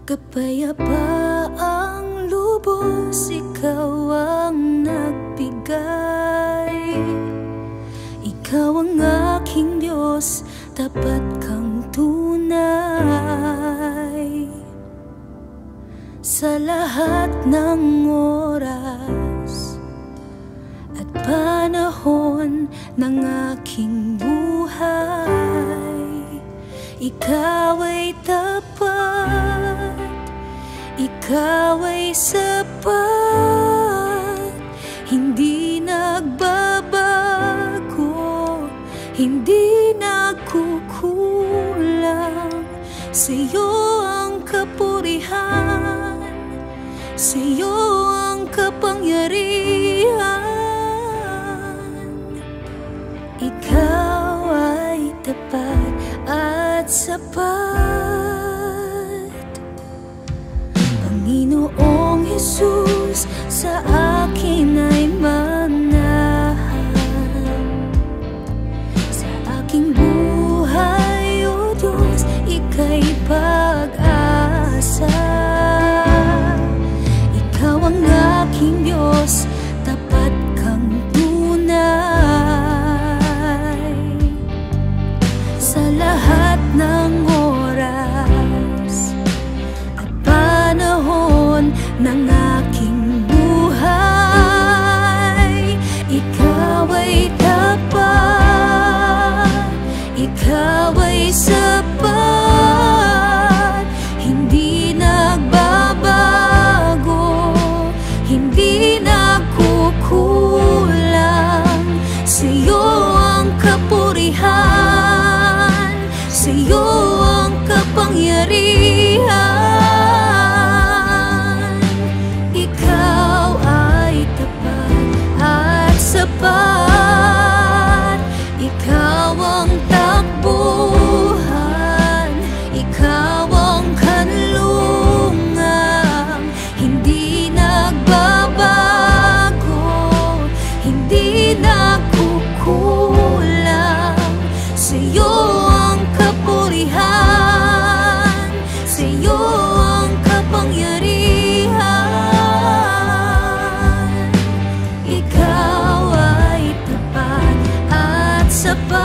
Kapayapaang lubos, ikaw ang nagbigay. Ikaw ang aking Diyos, tapat kang tunay. Sa lahat ng oras at panahon ng aking buhay, ikaw ay tapat, ikaw ay sapat, hindi nagbabago, hindi nagkukulang. Sa'yo ang kapurihan, sa'yo ang kapangyarihan. Ikaw ay tapat at sapat. Panginoong Jesus, sa akin ay manahan. Sa aking buhay, O Diyos, ika'y pag-asa. Ikaw ang aking Diyos, tapat kang tunay. Sa lahat ng oras at panahon ng aking buhay, ikaw ay tapat, ikaw ay sapat, hindi nagbabago, hindi nagkukulang. Sa'yo ang kapurihan, sa'yo ang kapangyarihan. Ikaw ay tapat at sapat, ikaw ang takbuhan, ikaw ang kanlungan, hindi nagbabago, hindi nagkukulang. Sa'yo ang kapurihan, sa'yo ang kapangyarihan. Ikaw ay tapat at sapat.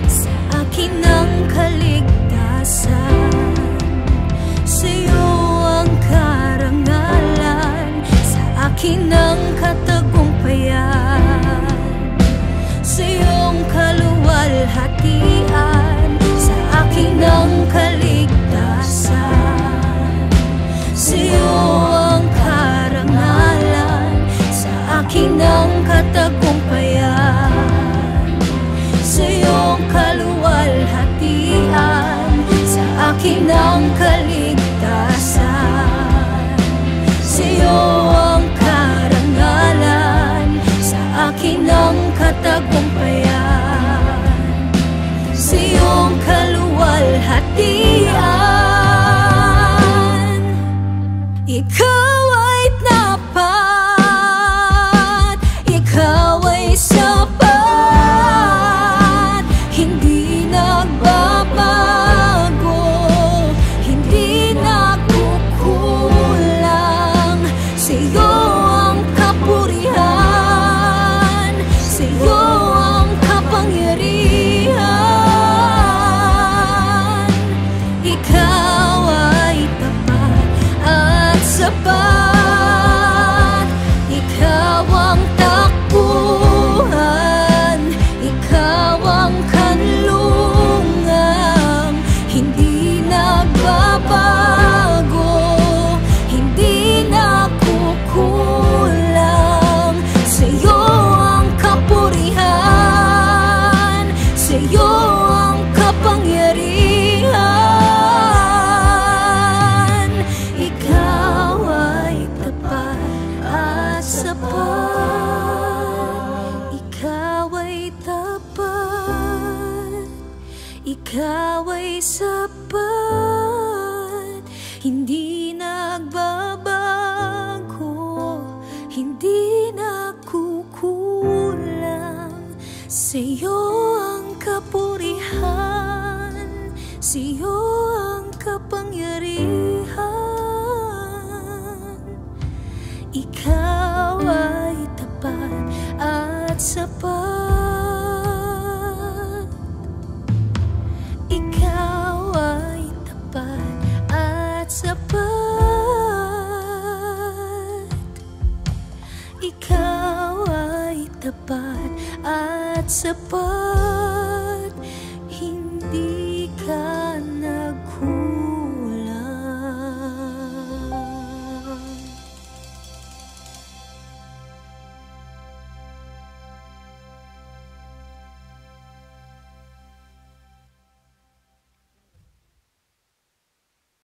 Sa akin ang kaligtasan, sa'yo ang karangalan. Sa akin ang katagumpayan, sa'yong kaluwalhatian. Sa akin ang kaligtasan, sa'yo ang karangalan. Sa akin ang katagumpayan, sa'yong kaluwalhatian. Sa akin ang kaligtasan, sa'yo ang karangalan. Sa akin ang katagumpayan, sa'yong kaluwalhatian. Ikaw ay tapat, ikaw ay sapat, hindi nagbabago, hindi nagkukulang. Sa'yo ang kapurihan, sa'yo ang kapangyarihan. Ikaw ay tapat at sapat, ikaw ang takbuhan, ikaw ang kanlungan, hindi nagbabago, hindi nagkukulang. Sa'yo ang kapurihan, sa'yo ang kapangyarihan. Ikaw ay tapat at sapat, ikaw ay tapat, ikaw ay sapat, hindi nagbabago, hindi nagkukulang. Sa'yo ang kapurihan, sa'yo ang kapangyarihan. Ikaw ay tapat at sapat. Ikaw ay tapat at sapat. Ikaw ay tapat at sapat.